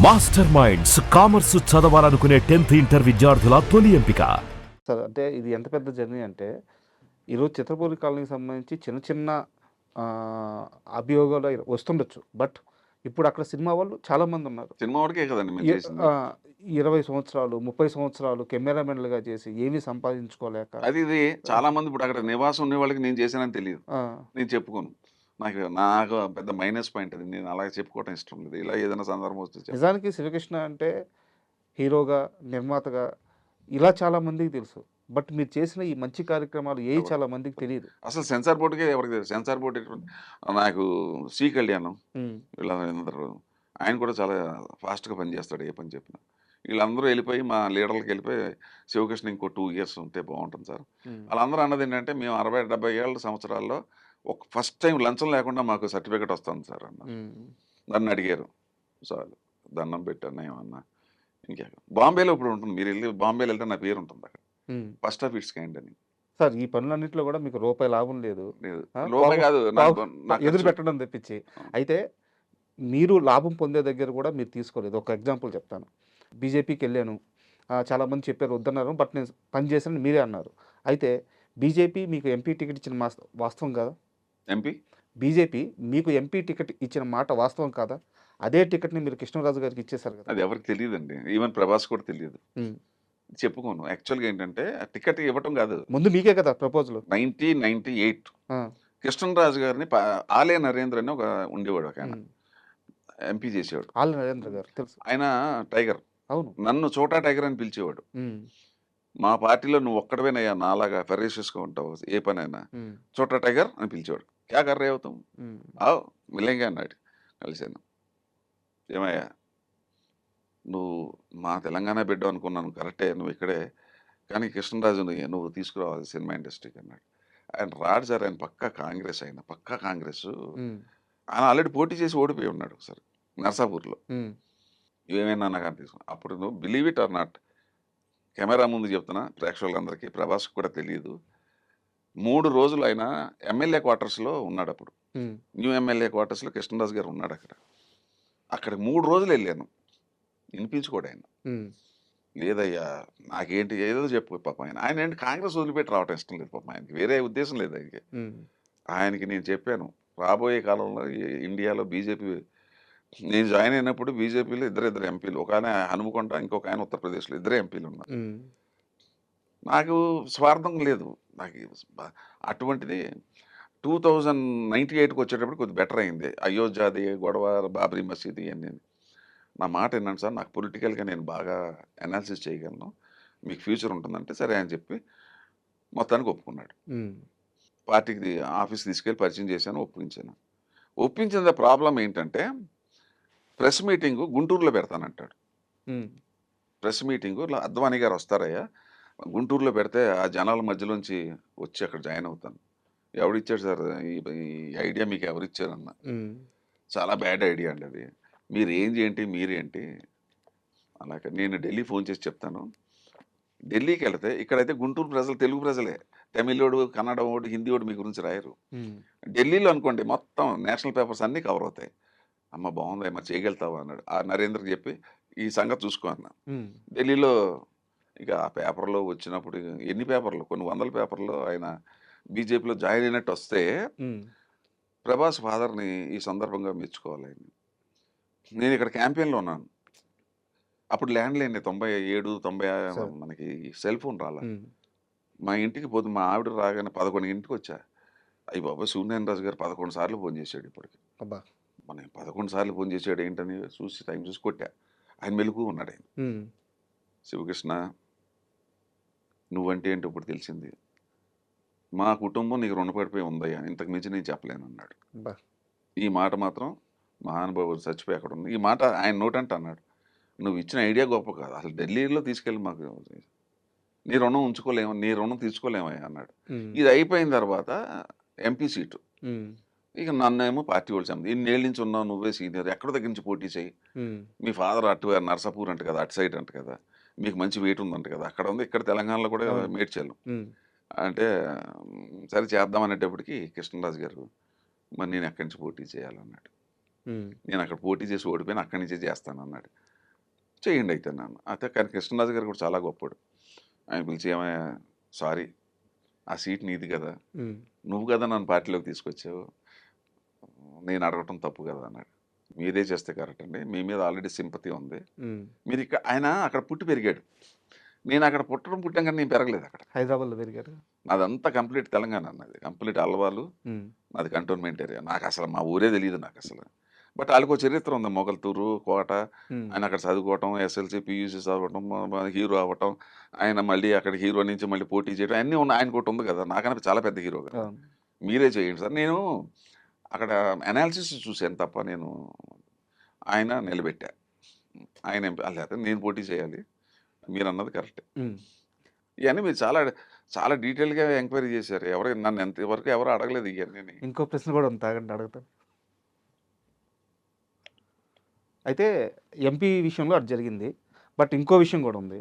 Master minds commerce చదవాలనుకునే 10th inter విద్యార్థుల తొలి ఎంపిక. సార్ అంటే ఇది ఎంత పెద్ద జర్నీ అంటే ఈరోజు చిత్రపూరి కాలనీకి సంబంధించి చిన్న చిన్న అభియోగాలు వస్తుండొచ్చు. బట్ ఇప్పుడు అక్కడ సినిమా వాళ్ళు చాలామంది ఉన్నారు. సినిమా వరకే కదండి మేము చేసింది. 20 సంవత్సరాలు 30 సంవత్సరాలు కెమెరామెన్లుగా చేసి ఏమీ సంపాదించుకోలేక ఇది చాలా మంది ఇప్పుడు అక్కడ నివాసం ఉండే వాళ్ళకి నేను చేశానని తెలియదు. ఆ, నేను చెప్పుకోను. నాకు పెద్ద మైనస్ పాయింట్ అది. నేను అలాగే చెప్పుకోవటం ఇష్టం లేదు. ఇలా ఏదైనా సందర్భం వస్తే నిజానికి శివకృష్ణ అంటే హీరోగా నిర్మాతగా ఇలా చాలా మందికి తెలుసు. బట్ మీరు చేసిన ఈ మంచి కార్యక్రమాలు ఏ చాలా మందికి తెలియదు. అసలు సెన్సార్ బోర్డుకే ఎవరికి తెలియదు. సెన్సార్ బోర్డు నాకు సి కళ్యాణం వీళ్ళందరూ ఆయన కూడా చాలా ఫాస్ట్గా పనిచేస్తాడు. ఏ పని చెప్పినా వీళ్ళందరూ వెళ్ళిపోయి మా లీడర్లకు వెళ్ళిపోయి శివకృష్ణ ఇంకో 2 years ఉంటే బాగుంటుంది సార్. వాళ్ళందరూ అన్నది ఏంటంటే మేము 60-70 ఏళ్ళ సంవత్సరాల్లో ఫస్ట్ టైం లంచం లేకుండా మాకు సర్టిఫికేట్ వస్తుంది సార్ అన్న. నన్ను అడిగారు సార్ దండం పెట్టాను ఏమన్నా. ఇంకే బాంబేలో ఇప్పుడు ఉంటుంది. మీరు వెళ్ళి బాంబేలో వెళ్తే నా పేరు ఉంటుంది అక్కడ ఫస్ట్ ఆఫ్ ఇట్స్ కైండ్ అని. సార్ ఈ పనులన్నింటిలో కూడా మీకు రూపాయి లాభం లేదు. లోపే కాదు ఎదురు పెట్టడం తెప్పించి. అయితే మీరు లాభం పొందే దగ్గర కూడా మీరు తీసుకోలేదు. ఒక ఎగ్జాంపుల్ చెప్తాను. బీజేపీకి వెళ్ళాను, చాలామంది చెప్పారు వద్దన్నారు, బట్ నేను పని చేశాను మీరే అన్నారు. అయితే బీజేపీ మీకు ఎంపీ టికెట్ ఇచ్చిన వాస్తవం కాదా? ఎంపీ బీజేపీ మీకు ఎంపీ టికెట్ ఇచ్చిన మాట వాస్తవం కాదా? అదే టికెట్ని మీరు కృష్ణరాజు గారికి ఇచ్చేశారు కదా. అది ఎవరికి తెలియదండి. ఈవెన్ ప్రభాస్ కూడా తెలియదు. చెప్పుకోను. యాక్చువల్గా ఏంటంటే ఆ టికెట్ ఇవ్వటం కాదు, ముందు మీకే కదా ప్రపోజల్. 1998 కృష్ణరాజు గారిని ఆలయ నరేంద్ర అని ఒక ఉండేవాడు, ఒక ఆయన ఎంపీ చేసేవాడు. ఆల్ నరేంద్ర గారు తెలుసు. ఆయన టైగర్. అవును. నన్ను చోటా టైగర్ అని పిలిచేవాడు. మా పార్టీలో నువ్వు ఒక్కడవేనయ్యా నాలాగా ఫెర్రేషియస్గా ఉంటావు ఏ పనైనా, చోటా టైగర్ అని పిలిచేవాడు. క్యా కర్రే అవుతాం మిలేంగా అన్నాడు. కలిశాను. ఏమయ్యా నువ్వు మా తెలంగాణ బిడ్డ అనుకున్నాను, కరెక్టే, నువ్వు ఇక్కడే, కానీ కృష్ణరాజుని నువ్వు తీసుకురావాలి సినిమా ఇండస్ట్రీకి అన్నాడు. ఆయన రాడు సార్, ఆయన పక్కా కాంగ్రెస్, ఆయన పక్కా కాంగ్రెస్. ఆయన ఆల్రెడీ పోటీ చేసి ఓడిపోయి ఉన్నాడు ఒకసారి నర్సాపూర్లో. ఏమైనా నాకు అనిపిస్తుంది. అప్పుడు నువ్వు believe it or not, camera ముందు చెప్తున్నా ప్రేక్షకులందరికీ, ప్రభాస్కి కూడా తెలియదు, 3 రోజులు ఆయన ఎమ్మెల్యే క్వార్టర్స్లో ఉన్నాడు. అప్పుడు న్యూ ఎమ్మెల్యే క్వార్టర్స్లో కృష్ణరాజు గారు ఉన్నాడు. అక్కడికి 3 రోజులు వెళ్ళాను, వినిపించుకోడు ఆయన. లేదయ్యా నాకేంటి ఏదో చెప్పు పాప. ఆయన ఏంటి కాంగ్రెస్ వదిలిపెట్టి రావటం ఇష్టం లేదు పాప, ఆయనకి వేరే ఉద్దేశం లేదు ఆయనకి. ఆయనకి నేను చెప్పాను రాబోయే కాలంలో ఇండియాలో బీజేపీ, నేను జాయిన్ అయినప్పుడు బీజేపీలో ఇద్దరు ఎంపీలు, ఒక ఆయన హనుమకొండ, ఇంకొక ఆయన ఉత్తరప్రదేశ్లో, ఇద్దరే ఎంపీలు ఉన్నారు. నాకు స్వార్థం లేదు. నాకు అటువంటిది 2098కి వచ్చేటప్పుడు కొద్దిగా బెటర్ అయింది. అయోధ్యది గొడవ, బాబ్రీ మసీద్ ఇవన్నీ. నా మాట ఏంటంటే సార్, నాకు పొలిటికల్గా నేను బాగా అనాలిసిస్ చేయగలను, మీకు ఫ్యూచర్ ఉంటుందంటే సరే అని చెప్పి మొత్తానికి ఒప్పుకున్నాడు. పార్టీకి ఆఫీస్కి తీసుకెళ్ళి పరిచయం చేశాను, ఒప్పించిన ప్రాబ్లం ఏంటంటే ప్రెస్ మీటింగు గుంటూరులో పెడతానంటాడు. ప్రెస్ మీటింగు అద్వానీ గారు వస్తారయ్యా, గుంటూరులో పెడితే ఆ జనాల మధ్యలోంచి వచ్చి అక్కడ జాయిన్ అవుతాను. ఎవడిచ్చాడు సార్ ఈ ఐడియా, మీకు ఎవరిచ్చారన్న? చాలా బ్యాడ్ ఐడియా అండి అది. మీరు ఏం చేయండి, మీరేంటి అలాగే. నేను ఢిల్లీ ఫోన్ చేసి చెప్తాను. ఢిల్లీకి వెళితే ఇక్కడైతే గుంటూరు ప్రజలు తెలుగు ప్రజలే, తమిళోడు, కన్నడ వాడు, హిందీ వాడు మీ గురించి రాయరు. ఢిల్లీలో అనుకోండి మొత్తం నేషనల్ పేపర్స్ అన్నీ కవర్ అవుతాయి. అమ్మ బాగుంది మరి చేయగలుగుతావా అన్నాడు. ఆ నరేంద్రకి చెప్పి ఈ సంగతి చూసుకో అన్నా. ఢిల్లీలో ఇక ఆ పేపర్లో వచ్చినప్పుడు ఎన్ని పేపర్లు, కొన్ని 100 పేపర్లో ఆయన బీజేపీలో జాయిన్ అయినట్టు వస్తే ప్రభాస్ ఫాదర్ని ఈ సందర్భంగా మెచ్చుకోవాలి. నేను ఇక్కడ క్యాంపెయిన్లో ఉన్నాను. అప్పుడు ల్యాండ్ లైన్ 97, 90 మనకి సెల్ ఫోన్ రాలా. మా ఇంటికి పోతే మా ఆవిడ రాగానే 11 గంటలకు వచ్చా. అయ్యి బాబా సూర్యనారాయణ రాజు గారు 11 సార్లు ఫోన్ చేశాడు ఇప్పటికి. మన 11 సార్లు ఫోన్ చేశాడు ఏంటని చూసి టైం చూసి కొట్టా. ఆయన మెలుగు ఉన్నాడు. ఆయన శివకృష్ణ నువ్వంటే ఏంటో ఇప్పుడు తెలిసింది, మా కుటుంబం నీకు రుణపడిపోయి ఉందయ్యా, ఇంతకు మించి నేను చెప్పలేను అన్నాడు. ఈ మాట మాత్రం మహానుభావుడు చచ్చిపోయి అక్కడ ఉంది. ఈ మాట ఆయన నోటంటే అన్నాడు. నువ్వు ఇచ్చిన ఐడియా గొప్ప కాదు, అసలు ఢిల్లీలో తీసుకెళ్ళి మాకు నీ రుణం ఉంచుకోలేము, నీ రుణం తీసుకోలేమయ్యా అన్నాడు. ఇది అయిపోయిన తర్వాత ఎంపీ సీటు ఇక నన్నేమో పార్టీ వాళ్ళు చెప్పింది, ఇన్నేళ్ళ నుంచి ఉన్నావు నువ్వే సీనియర్, ఎక్కడ దగ్గర నుంచి పోటీ చేయి, మీ ఫాదర్ అటు నర్సాపూర్ అంట కదా, అటు సైడ్ అంట కదా, మీకు మంచి వెయిట్ ఉందంట కదా, అక్కడ ఉంది, ఇక్కడ తెలంగాణలో కూడా మేడ్చల్లం అంటే సరే చేద్దాం అనేటప్పటికి కృష్ణరాజు గారు మరి నేను ఎక్కడి నుంచి పోటీ చేయాలన్నాడు. నేను అక్కడ పోటీ చేసి ఓడిపోయిన అక్కడి నుంచే చేస్తాను అన్నాడు. చేయండి అయితే నన్ను. అయితే కానీ కృష్ణరాజు గారు కూడా చాలా గొప్పోడు. ఆయన పిలిచి ఏమయ్యా సారీ ఆ సీట్ నీది కదా! ఉమ్, నువ్వు కదా నన్ను పార్టీలోకి తీసుకొచ్చావు. నేను అడగటం తప్పు కదా అన్నాడు. మీరే చేస్తే కరెక్ట్ అండి. మీ మీద ఆల్రెడీ సింపతి ఉంది. ఉమ్. మీరు ఇక్కడ ఆయన అక్కడ పుట్టి పెరిగాడు. నేను అక్కడ పుట్టాం కానీ నేను పెరగలేదు అక్కడ. హైదరాబాద్లో పెరిగారు. నాదంతా కంప్లీట్ తెలంగాణ అన్నది. కంప్లీట్ అల్వాలు, ఉమ్, నాది కంటోన్మెంట్ ఏరియా. నాకు అసలు మా ఊరే తెలియదు నాకు అసలు. బట్ వాళ్ళకో చరిత్ర ఉంది. మొగల్తూరు, కోట, ఉమ్, ఆయన అక్కడ చదువుకోవటం, ఎస్ఎల్సి, పీయూసీ చదవటం, హీరో అవ్వటం, ఆయన మళ్ళీ అక్కడ హీరో నుంచి మళ్ళీ పోటీ చేయడం అన్నీ ఉన్నాయి. ఆయనకు ఒకటి ఉంది కదా, నాకన్నా చాలా పెద్ద హీరో కదా. అవును. మీరే చేయండి సార్. నేను అక్కడ అనాలిసిస్ చూశాను తప్ప నేను ఆయన నిలబెట్టా. ఆయన లేకపోతే నేను పోటీ చేయాలి. మీరు అన్నది కరెక్టే. ఉమ్. ఇవన్నీ మీరు చాలా చాలా డీటెయిల్గా ఎంక్వైరీ చేశారు. నన్ను ఎంతవరకు ఎవరు అడగలేదు ఇవన్నీ. ఇంకో ప్రశ్న కూడా ఉంది, తాగండి అడుగుతాను. అయితే ఎంపీ విషయంలో అది జరిగింది, బట్ ఇంకో విషయం కూడా ఉంది.